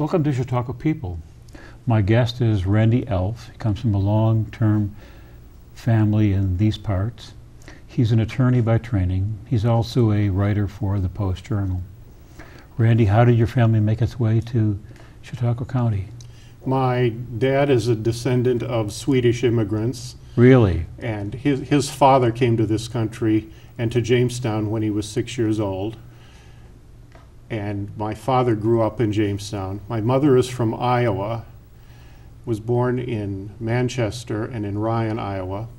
Welcome to Chautauqua People. My guest is Randy Elf. He comes from a long-term family in these parts. He's an attorney by training. He's also a writer for the Post-Journal. Randy, how did your family make its way to Chautauqua County? My dad is a descendant of Swedish immigrants. Really? And his father came to this country and to Jamestown when he was 6 years old. And my father grew up in Jamestown. My mother is from Iowa, was born in Manchester and in Ryan, Iowa,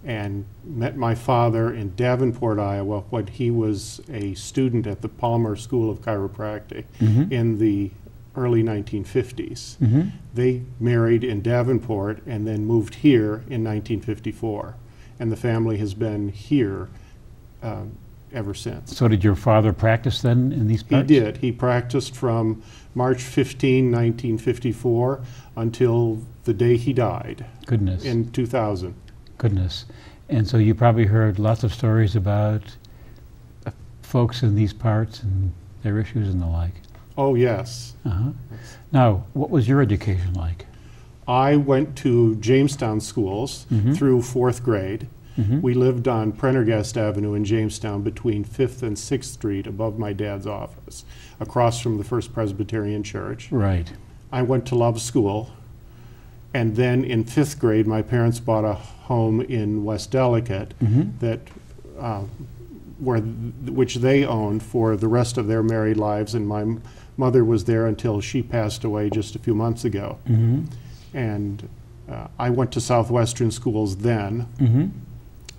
and met my father in Davenport, Iowa, when he was a student at the Palmer School of Chiropractic in the early 1950s. They married in Davenport and then moved here in 1954. And the family has been here ever since. So did your father practice then in these parts? He did. He practiced from March 15, 1954 until the day he died. Goodness. In 2000. Goodness. And so you probably heard lots of stories about folks in these parts and their issues and the like. Oh, yes. Now, what was your education like? I went to Jamestown schools through fourth grade. We lived on Prendergast Avenue in Jamestown between 5th and 6th Street above my dad's office, across from the First Presbyterian Church. Right. I went to Love School, and then in 5th grade my parents bought a home in West Delicate that which they owned for the rest of their married lives, and my mother was there until she passed away just a few months ago. And I went to Southwestern schools then.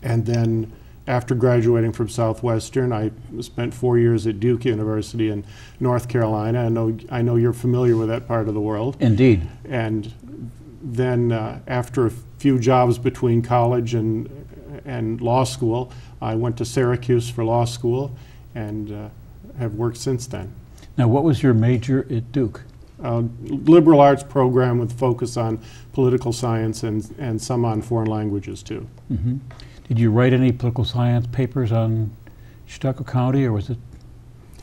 And then after graduating from Southwestern, I spent 4 years at Duke University in North Carolina. I know you're familiar with that part of the world. Indeed. And then after a few jobs between college and law school, I went to Syracuse for law school and have worked since then. Now, what was your major at Duke? Liberal arts program with focus on political science and some on foreign languages too. Did you write any political science papers on Chautauqua County, or was it?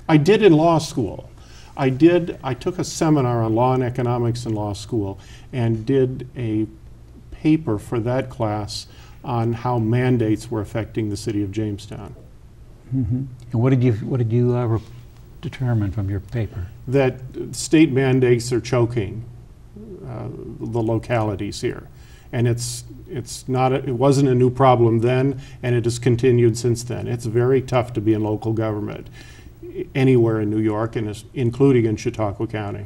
I did in law school. I took a seminar on law and economics in law school and did a paper for that class on how mandates were affecting the city of Jamestown. And what did you determine from your paper? That state mandates are choking the localities here, and it wasn't a new problem then, and it has continued since then. It's very tough to be in local government anywhere in New York, and including in Chautauqua County.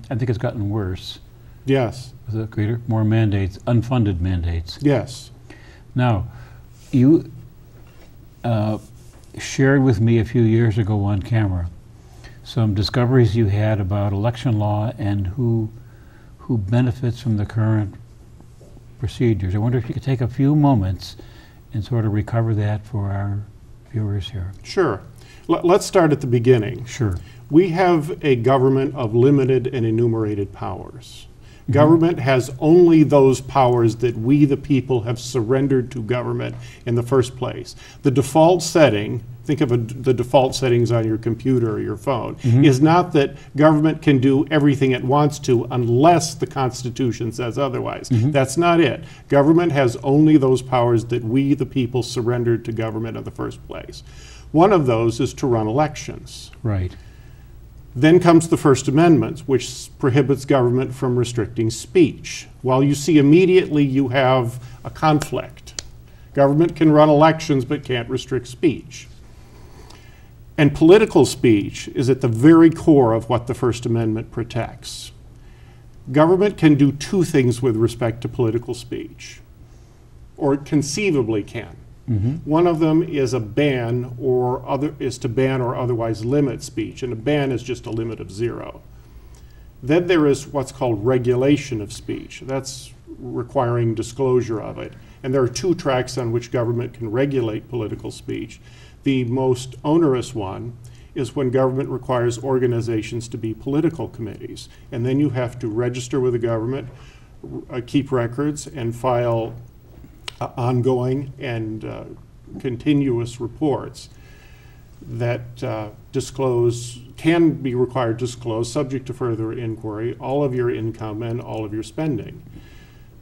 I think it's gotten worse. Yes. With more mandates, unfunded mandates. Yes. Now, you shared with me a few years ago on camera some discoveries you had about election law and who benefits from the current procedures. I wonder if you could take a few moments and sort of recover that for our viewers here. Sure. Let's start at the beginning. Sure. We have a government of limited and enumerated powers. Government has only those powers that we, the people, have surrendered to government in the first place. The default setting, think of the default settings on your computer or your phone, is not that government can do everything it wants to unless the Constitution says otherwise. That's not it. Government has only those powers that we, the people, surrendered to government in the first place. One of those is to run elections. Right. Then comes the First Amendment, which prohibits government from restricting speech. Well, you see immediately you have a conflict. Government can run elections but can't restrict speech. And political speech is at the very core of what the First Amendment protects. Government can do two things with respect to political speech, or conceivably can. One of them is a ban is to ban or otherwise limit speech, and a ban is just a limit of 0. Then there is what's called regulation of speech. That's requiring disclosure of it. And there are two tracks on which government can regulate political speech. The most onerous one is when government requires organizations to be political committees. And then you have to register with the government, keep records, and file ongoing and continuous reports. that can be required to disclose, subject to further inquiry, all of your income and all of your spending.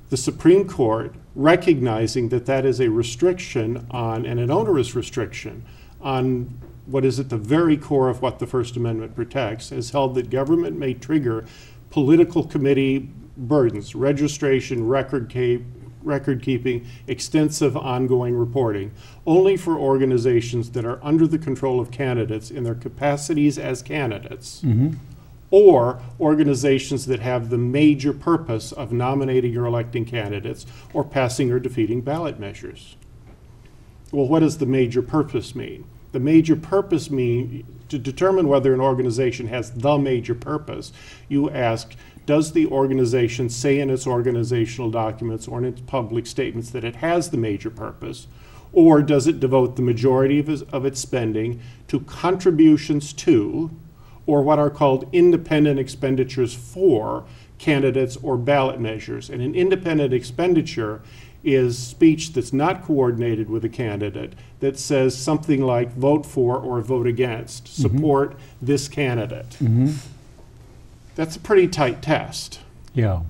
The Supreme Court, recognizing that that is a restriction on, and an onerous restriction on what is at the very core of what the First Amendment protects, has held that government may trigger political committee burdens, registration, record keeping, extensive ongoing reporting, only for organizations that are under the control of candidates in their capacities as candidates, or organizations that have the major purpose of nominating or electing candidates or passing or defeating ballot measures. Well, what does the major purpose mean? The major purpose mean, to determine whether an organization has the major purpose, you ask, does the organization say in its organizational documents or in its public statements that it has the major purpose, or does it devote the majority of its spending to contributions to, or what are called independent expenditures for, candidates or ballot measures? And an independent expenditure is speech that's not coordinated with a candidate, that says something like vote for or vote against, support this candidate. That's a pretty tight test. Yeah.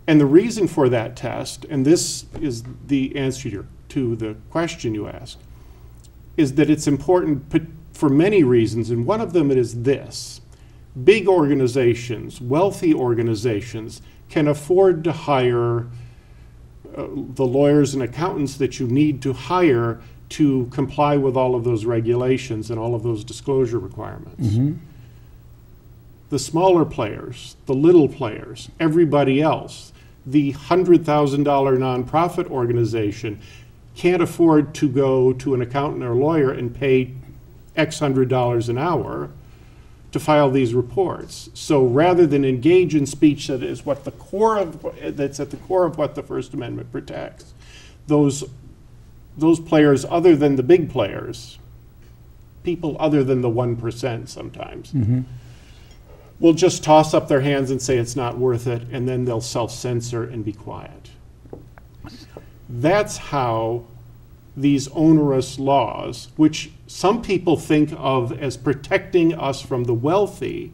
And the reason for that test, and this is the answer to the question you asked, is that it's important for many reasons, and one of them is this. Big organizations, wealthy organizations, can afford to hire the lawyers and accountants that you need to hire to comply with all of those regulations and all of those disclosure requirements. The smaller players, the little players, everybody else, the $100,000 nonprofit organization can't afford to go to an accountant or lawyer and pay X $100 an hour to file these reports. So rather than engage in speech that is that's at the core of what the First Amendment protects, those players other than the big players, people other than the 1% sometimes, will just toss up their hands and say it's not worth it, and then they'll self-censor and be quiet. That's how these onerous laws, which some people think of as protecting us from the wealthy,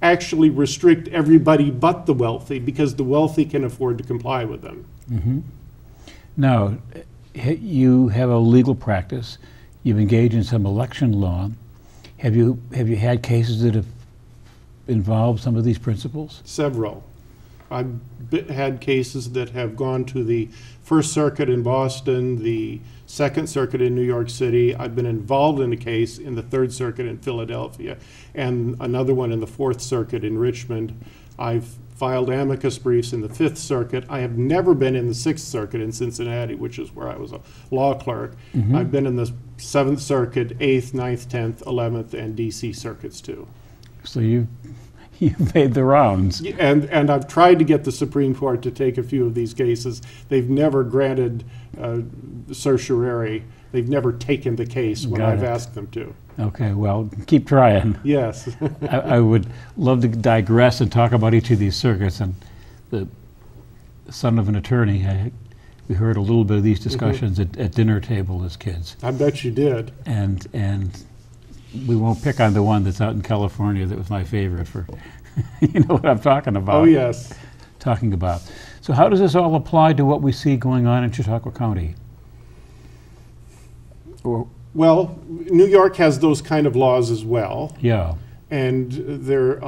actually restrict everybody but the wealthy, because the wealthy can afford to comply with them. Now, you have a legal practice. You've engaged in some election law. Have you had cases that have involved some of these principles? Several. I've had cases that have gone to the First Circuit in Boston, the Second Circuit in New York City. I've been involved in a case in the Third Circuit in Philadelphia, and another one in the Fourth Circuit in Richmond. I've filed amicus briefs in the Fifth Circuit. I have never been in the Sixth Circuit in Cincinnati, which is where I was a law clerk. I've been in the Seventh Circuit, Eighth, Ninth, 10th, 11th, and DC circuits too. So you've made the rounds. And I've tried to get the Supreme Court to take a few of these cases. They've never granted certiorari. They've never taken the case when I've asked them to. Okay, well, keep trying. Yes. I would love to digress and talk about each of these circuits. And the son of an attorney, we heard a little bit of these discussions at dinner table as kids. I bet you did. And we won't pick on the one that's out in California that was my favorite for, you know what I'm talking about. Oh, yes. Talking about. So how does this all apply to what we see going on in Chautauqua County? Well, New York has those kind of laws as well. Yeah. And they're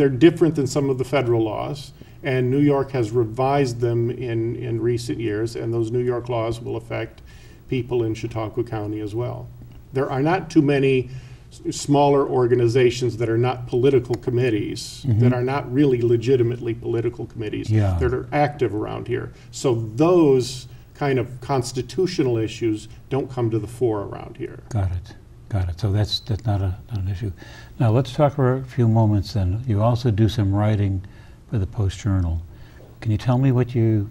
different than some of the federal laws. And New York has revised them in recent years, and those New York laws will affect people in Chautauqua County as well. There are not too many smaller organizations that are not political committees, that are not really legitimately political committees, that are active around here. So those kind of constitutional issues don't come to the fore around here. Got it. So that's not an issue. Now let's talk for a few moments then. You also do some writing for the Post-Journal. Can you tell me what the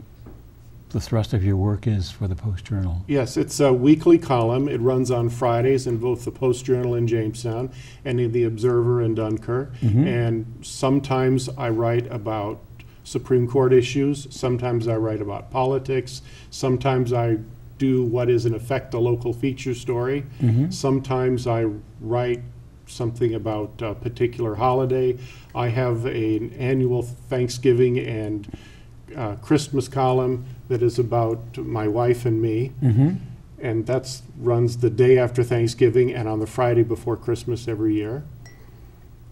thrust of your work is for the Post-Journal? Yes, it's a weekly column. It runs on Fridays in both the Post-Journal in Jamestown and in the Observer in Dunkirk. And sometimes I write about Supreme Court issues. Sometimes I write about politics. Sometimes I do what is in effect a local feature story. Sometimes I write something about a particular holiday. I have an annual Thanksgiving and Christmas column that is about my wife and me. And that runs the day after Thanksgiving and on the Friday before Christmas every year.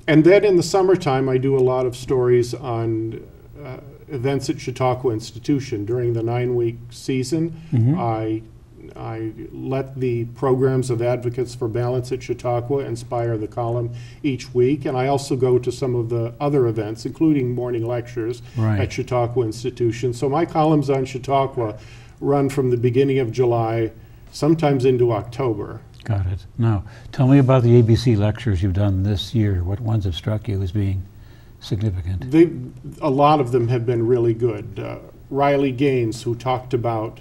And then in the summertime, I do a lot of stories on events at Chautauqua Institution. During the 9-week season, I let the programs of Advocates for Balance at Chautauqua inspire the column each week. And I also go to some of the other events, including morning lectures at Chautauqua Institution. So my columns on Chautauqua run from the beginning of July, sometimes into October. Got it. Now, tell me about the ABC lectures you've done this year. What ones have struck you as being significant? A lot of them have been really good. Riley Gaines, who talked about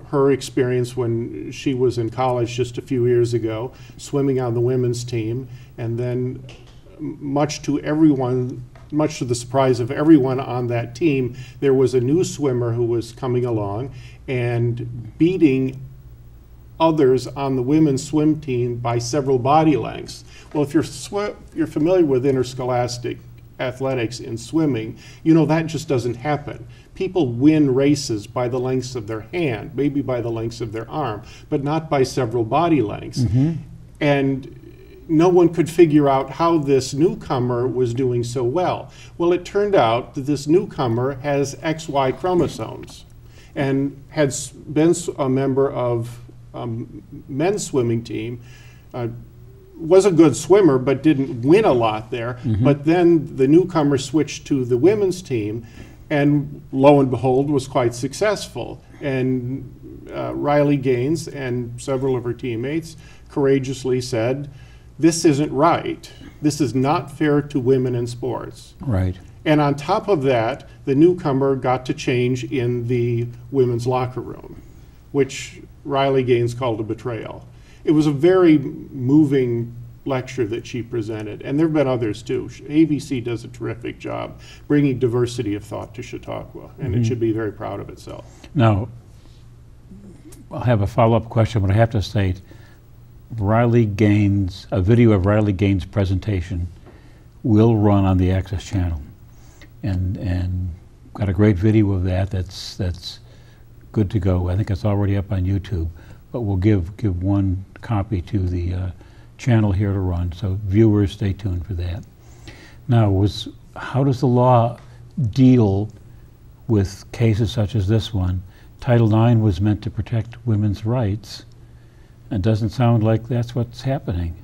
her experience when she was in college just a few years ago, swimming on the women's team, and then much to the surprise of everyone on that team, there was a new swimmer who was coming along and beating others on the women's swim team by several body lengths. Well, if you're familiar with interscholastic athletics in swimming, you know that just doesn't happen. People win races by the lengths of their hand, maybe by the lengths of their arm, but not by several body lengths. And no one could figure out how this newcomer was doing so well. Well, it turned out that this newcomer has XY chromosomes and had been a member of men's swimming team, was a good swimmer but didn't win a lot there. But then the newcomer switched to the women's team and lo and behold was quite successful. And Riley Gaines and several of her teammates courageously said, this isn't right. This is not fair to women in sports. Right. And on top of that, the newcomer got to change in the women's locker room, which Riley Gaines called a betrayal. It was a very moving lecture that she presented, and there have been others too. ABC does a terrific job bringing diversity of thought to Chautauqua, and it should be very proud of itself. Now, I'll have a follow-up question, but I have to state, Riley Gaines, a video of Riley Gaines' presentation will run on the Access channel, and got a great video of that. That's good to go. I think it's already up on YouTube, but we'll give one copy to the channel here to run, so viewers stay tuned for that. Now, how does the law deal with cases such as this one? Title IX was meant to protect women's rights. It doesn't sound like that's what's happening.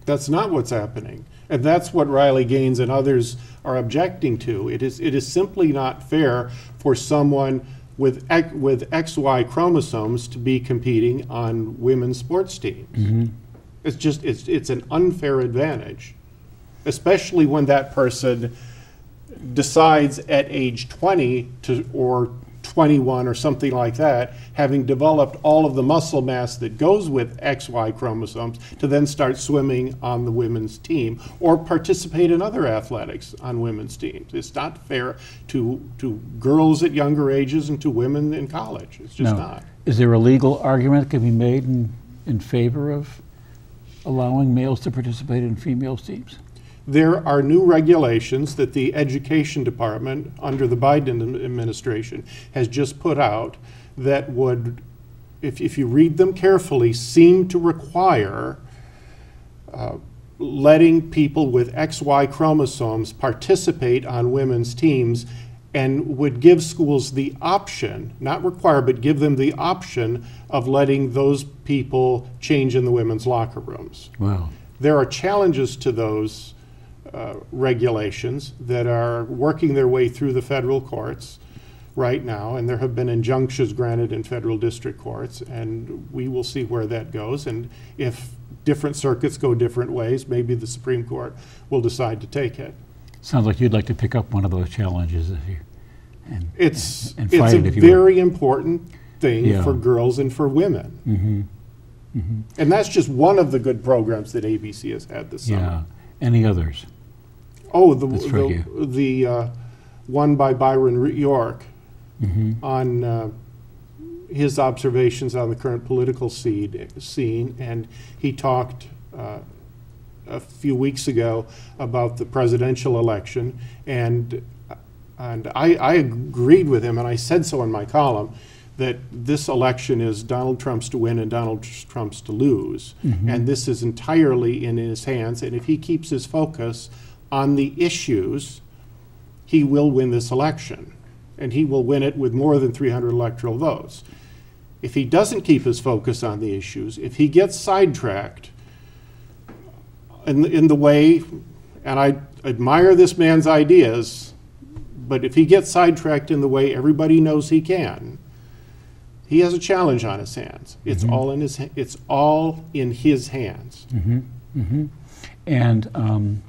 That's not what's happening. And that's what Riley Gaines and others are objecting to. It is simply not fair for someone with XY chromosomes to be competing on women's sports teams. It's an unfair advantage, especially when that person decides at age 20 or 21 or something like that, having developed all of the muscle mass that goes with XY chromosomes, to then start swimming on the women's team or participate in other athletics on women's teams. It's not fair to girls at younger ages and to women in college. It's just not. Is there a legal argument that can be made in favor of allowing males to participate in females' teams? There are new regulations that the Education Department under the Biden administration has just put out that would, if you read them carefully, seem to require letting people with XY chromosomes participate on women's teams, and would give schools the option, not require, but give them the option of letting those people change in the women's locker rooms. Wow. There are challenges to those regulations that are working their way through the federal courts right now, and there have been injunctions granted in federal district courts, and we will see where that goes. And if different circuits go different ways, maybe the Supreme Court will decide to take it. Sounds like you'd like to pick up one of those challenges if you, and it's fight a it if you very important thing for Yeah. girls and for women. And that's just one of the good programs that ABC has had this summer. Yeah. Any others? Oh, That struck you? the one by Byron York on his observations on the current political scene, and he talked a few weeks ago about the presidential election, and I agreed with him, and I said so in my column, that this election is Donald Trump's to win and Donald Trump's to lose. And this is entirely in his hands. And if he keeps his focus on the issues, he will win this election. And he will win it with more than 300 electoral votes. If he doesn't keep his focus on the issues, if he gets sidetracked in the way, and I admire this man's ideas, but if he gets sidetracked in the way everybody knows he can, he has a challenge on his hands. It's all in his. It's all in his hands. And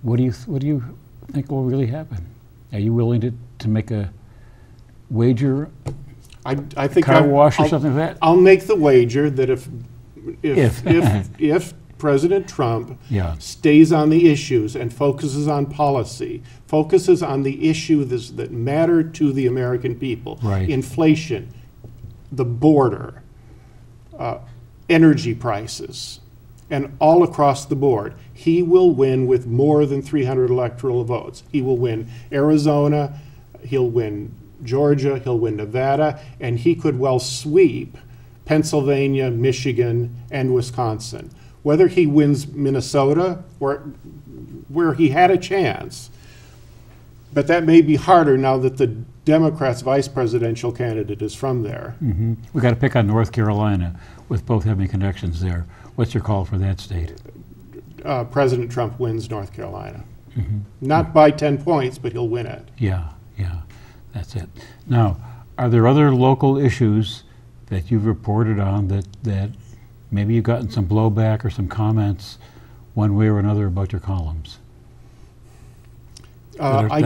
what do you think will really happen? Are you willing to make a wager? I think car wash or something like that? I'll make the wager that if President Trump stays on the issues and focuses on policy, focuses on the issues that matter to the American people, inflation, the border, energy prices, and all across the board, he will win with more than 300 electoral votes. He will win Arizona, he'll win Georgia, he'll win Nevada, and he could well sweep Pennsylvania, Michigan, and Wisconsin. Whether he wins Minnesota, where he had a chance, but that may be harder now that the Democrats' vice presidential candidate is from there. We got to pick on North Carolina, with both having connections there. What's your call for that state? President Trump wins North Carolina. Not by 10 points, but he'll win it. Yeah, that's it. Now, are there other local issues that you've reported on that maybe you've gotten some blowback or some comments one way or another about your columns? I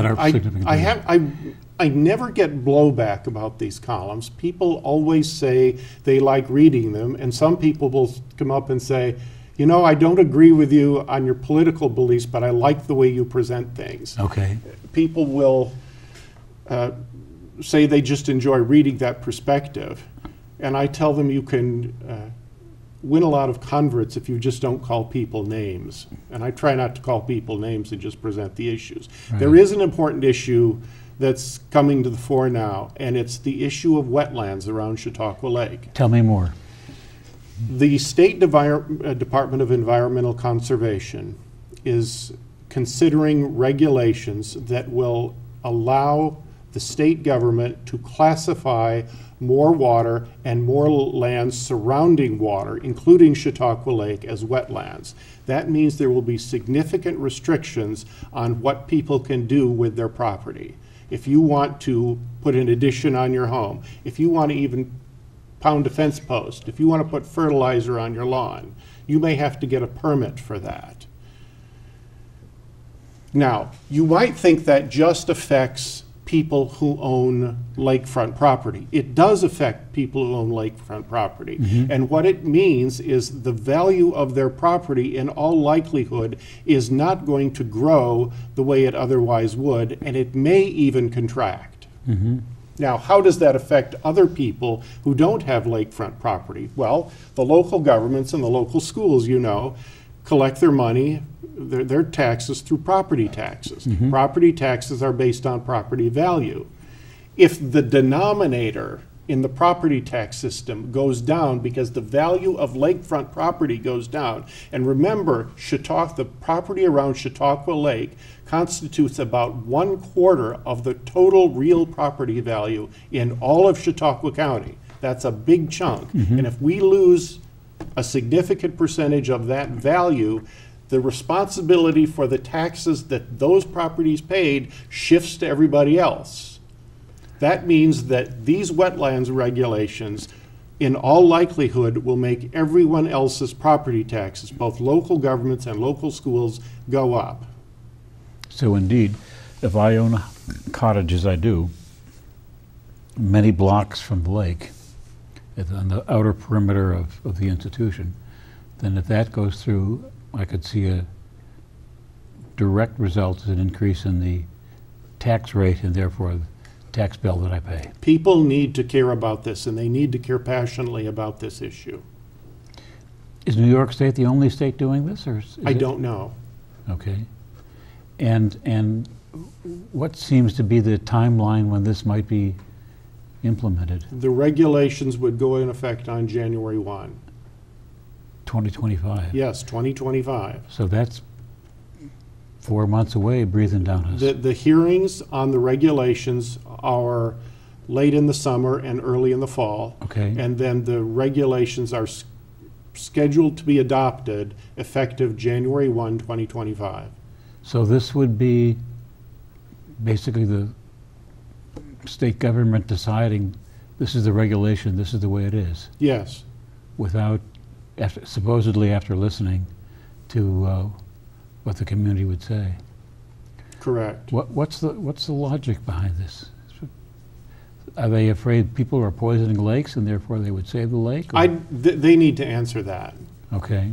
never get blowback about these columns. People always say they like reading them, and some people will come up and say, you know, I don't agree with you on your political beliefs, but I like the way you present things. Okay. People will say they just enjoy reading that perspective, and I tell them you can win a lot of converts if you just don't call people names. And I try not to call people names and just present the issues. There is an important issue that's coming to the fore now, and it's the issue of wetlands around Chautauqua Lake. Tell me more. The State Department of Environmental Conservation is considering regulations that will allow the state government to classify more water and more land surrounding water, including Chautauqua Lake, as wetlands. That means there will be significant restrictions on what people can do with their property. If you want to put an addition on your home, if you want to even pound a fence post, if you want to put fertilizer on your lawn, you may have to get a permit for that. Now, you might think that just affects people who own lakefront property. It does affect people who own lakefront property. And what it means is the value of their property in all likelihood is not going to grow the way it otherwise would, and it may even contract. Now, how does that affect other people who don't have lakefront property? Well, the local governments and the local schools, you know, collect their money, their taxes through property taxes. Property taxes are based on property value. If the denominator in the property tax system goes down because the value of lakefront property goes down, and remember, the property around Chautauqua Lake constitutes about 1/4 of the total real property value in all of Chautauqua County. That's a big chunk. And if we lose a significant percentage of that value, the responsibility for the taxes that those properties paid shifts to everybody else. That means that these wetlands regulations, in all likelihood, will make everyone else's property taxes, both local governments and local schools, go up. So indeed, if I own a cottage, as I do, many blocks from the lake, on the outer perimeter of the institution, then if that goes through, I could see a direct result as an increase in the tax rate and therefore tax bill that I pay. People need to care about this, and they need to care passionately about this issue. Is New York State the only state doing this, or is I it? don't know. Okay. And what seems to be the timeline when this might be implemented? The regulations would go in effect on January 1. 2025. Yes, 2025. So that's 4 months away, breathing down us. The hearings on the regulations are late in the summer and early in the fall. Okay. And then the regulations are scheduled to be adopted effective January 1, 2025. So this would be basically the state government deciding this is the regulation, this is the way it is, Yes. without, supposedly after listening to what the community would say. Correct. What's the logic behind this? Are they afraid people are poisoning lakes and therefore they would save the lake? or- They need to answer that. Okay.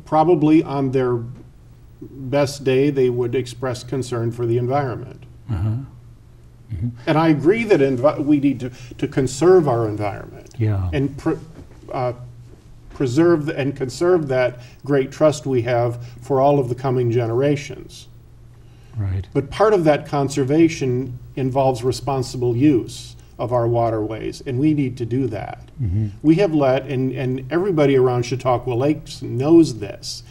Probably on their best day, they would express concern for the environment. Uh-huh. And I agree that we need to conserve our environment. Yeah. And preserve and conserve that great trust we have for all of the coming generations. Right. But part of that conservation involves responsible use of our waterways, and we need to do that. Mm-hmm. We have and everybody around Chautauqua Lake knows this,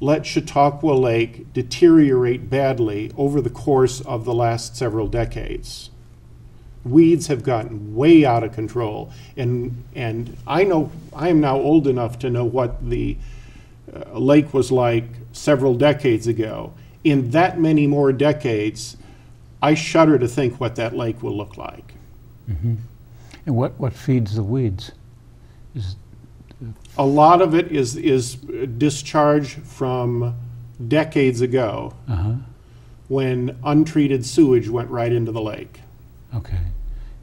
let Chautauqua Lake deteriorate badly over the course of the last several decades. Weeds have gotten way out of control, and I am now old enough to know what the lake was like several decades ago. In that many more decades, I shudder to think what that lake will look like. Mm-hmm. And what feeds the weeds? A lot of it is discharge from decades ago Uh-huh. when untreated sewage went right into the lake. Okay.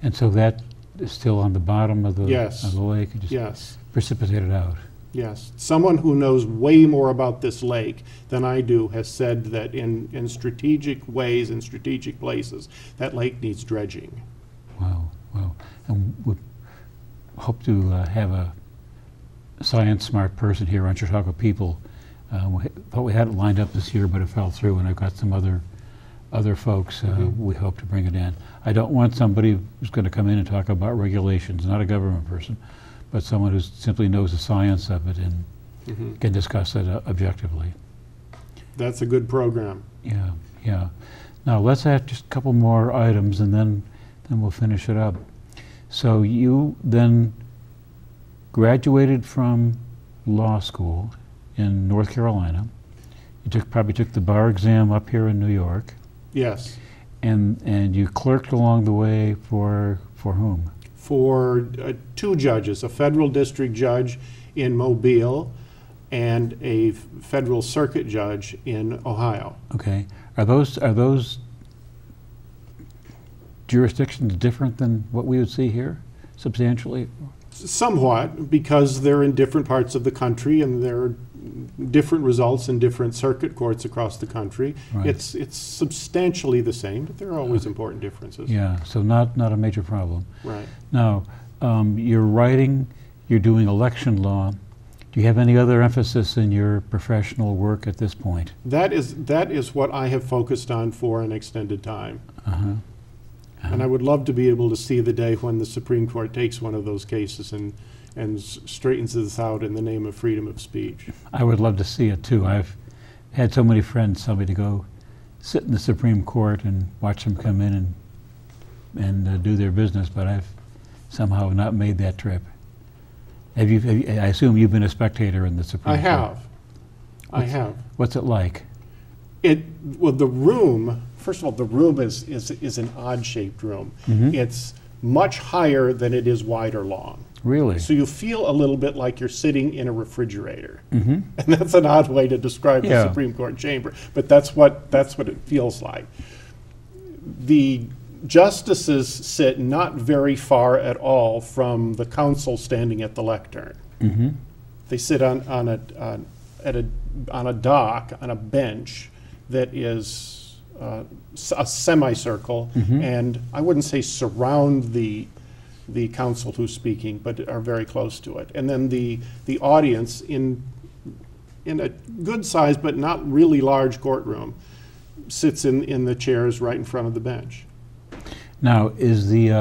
And so that is still on the bottom of the, Yes. of the lake? It just Yes, precipitated out? yes. Someone who knows way more about this lake than I do has said that in strategic ways, in strategic places, that lake needs dredging. Wow, wow. And we hope to have a science-smart person here on Chautauqua People. We thought we had it lined up this year, but it fell through, and I've got some other folks we hope to bring it in. I don't want somebody who's going to come in and talk about regulations, not a government person, but someone who simply knows the science of it and can discuss it objectively. That's a good program. Yeah, yeah. Now let's add just a couple more items, and then we'll finish it up. So you then graduated from law school in North Carolina. You probably took the bar exam up here in New York, Yes. and you clerked along the way for whom? For two judges, a federal district judge in Mobile and a federal circuit judge in Ohio. Okay. Are those jurisdictions different than what we would see here, substantially? Somewhat, because they're in different parts of the country and there are different results in different circuit courts across the country. Right. It's substantially the same, but there are always important differences. Yeah, so not a major problem. Right. Now, you're writing, you're doing election law. Do you have any other emphasis in your professional work at this point? That is what I have focused on for an extended time. Uh-huh. And I would love to be able to see the day when the Supreme Court takes one of those cases and straightens this out in the name of freedom of speech. I would love to see it too. I've had so many friends tell me to go sit in the Supreme Court and watch them come in and do their business, but I've somehow not made that trip. I assume you've been a spectator in the Supreme Court. I have. What's it like? Well, the room, first of all, the room is an odd-shaped room. Mhm. It's much higher than it is wide or long. Really? So you feel a little bit like you're sitting in a refrigerator. Mm-hmm. And that's an odd way to describe Yeah. the Supreme Court chamber, but that's what it feels like. The justices sit not very far at all from the counsel standing at the lectern. Mm-hmm. They sit on a dock, on a bench that is a semicircle, and I wouldn't say surround the counsel who's speaking, but are very close to it. And then the audience in a good size but not really large courtroom sits in the chairs right in front of the bench. Now, is the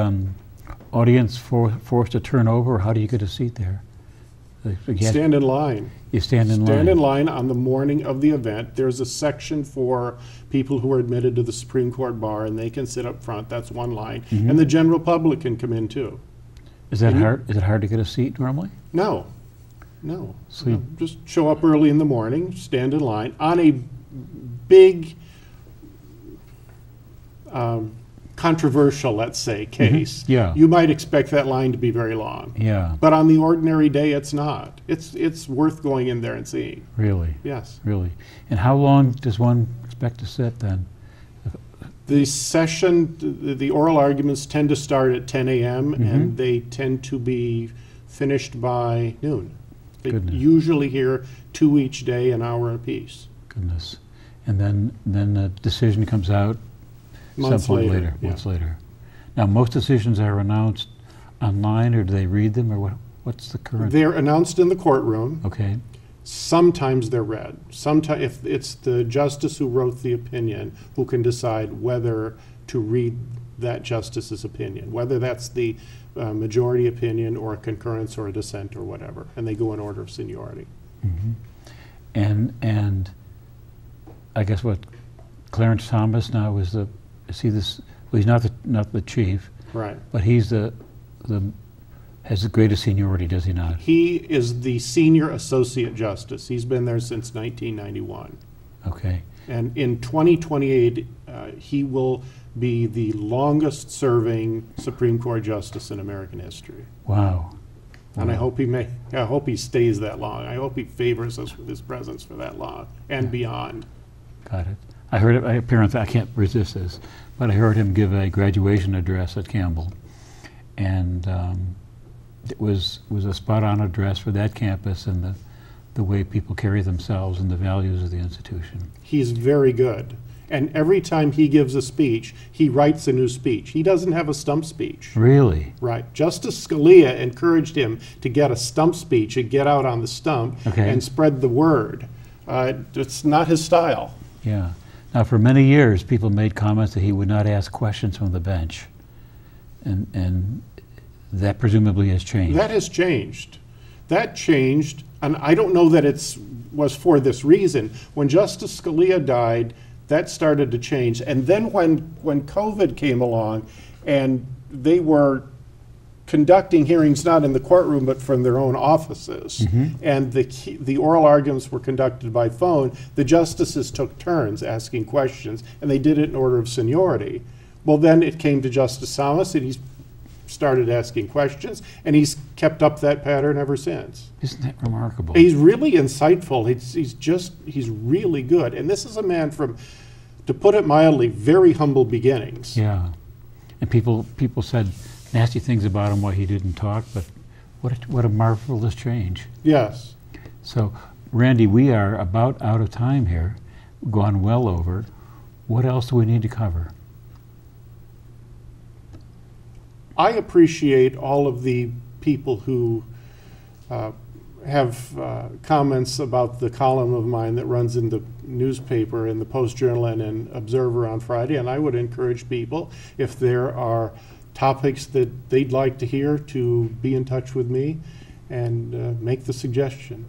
audience forced to turn over, or how do you get a seat there? Stand in line. You stand in line? Stand in line on the morning of the event. There's a section for people who are admitted to the Supreme Court bar, and they can sit up front. That's one line. And the general public can come in too. Is that hard? Is it hard to get a seat normally? No. No. So No. Just show up early in the morning, stand in line on a big controversial, let's say, case. Yeah. You might expect that line to be very long. Yeah. But on the ordinary day, it's not. It's worth going in there and seeing. Really? Yes. Really. And how long does one expect to sit then? The session, the oral arguments tend to start at 10 a.m. and they tend to be finished by noon. They Goodness. usually hear 2 each day, an hour apiece. Goodness. And then the decision comes out Months some point later, yeah. months later. Now, most decisions are announced online, or do they read them, or what's the current? They're announced in the courtroom. Okay. Sometimes they're read. Sometimes, if it's the justice who wrote the opinion who can decide whether to read that justice's opinion, whether that's the majority opinion or a concurrence or a dissent or whatever, and they go in order of seniority. And I guess what Clarence Thomas now is he this? Well, he's not the chief, Right. but he's has the greatest seniority, does he not? He is the senior associate justice. He's been there since 1991. Okay. And in 2028, he will be the longest serving Supreme Court justice in American history. Wow. And I hope he stays that long. I hope he favors us with his presence for that long and beyond. Got it. I heard it. Apparently, I can't resist this, but I heard him give a graduation address at Campbell, and it was a spot-on address for that campus and the way people carry themselves and the values of the institution. He's very good. And every time he gives a speech, he writes a new speech. He doesn't have a stump speech. Really? Right. Justice Scalia encouraged him to get a stump speech and get out on the stump and spread the word. It's not his style. Yeah. Now, for many years, people made comments that he would not ask questions from the bench, and that presumably has changed. That has changed. That changed, and I don't know that it was for this reason. When Justice Scalia died, that started to change. And then when COVID came along and they were conducting hearings not in the courtroom but from their own offices, and the oral arguments were conducted by phone, the justices took turns asking questions, and they did it in order of seniority. Well, then it came to Justice Thomas, and he started asking questions, and he's kept up that pattern ever since. Isn't that remarkable? He's really insightful. He's really good. And this is a man from, to put it mildly, very humble beginnings. Yeah. And people said nasty things about him while he didn't talk, but what a marvelous change. Yes. So, Randy, we are about out of time here, gone well over. What else do we need to cover? I appreciate all of the people who have comments about the column of mine that runs in the newspaper, in the Post-Journal and in Observer on Friday, and I would encourage people, if there are topics that they'd like to hear, to be in touch with me and make the suggestion.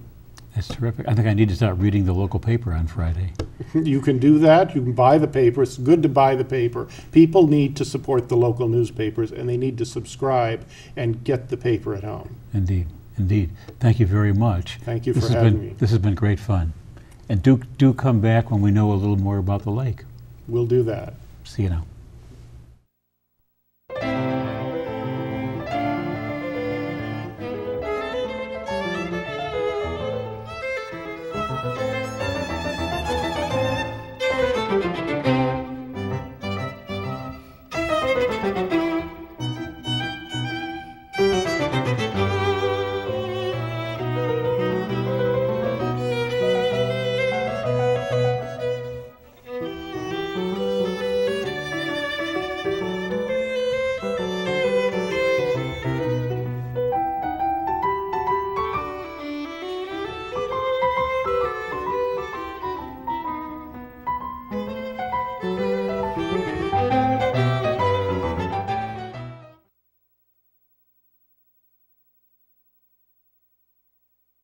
That's terrific. I think I need to start reading the local paper on Friday. You can do that. You can buy the paper. It's good to buy the paper. People need to support the local newspapers, and they need to subscribe and get the paper at home. Indeed, indeed. Thank you very much. Thank you for having me. This has been great fun. And do come back when we know a little more about the lake. We'll do that. See you now.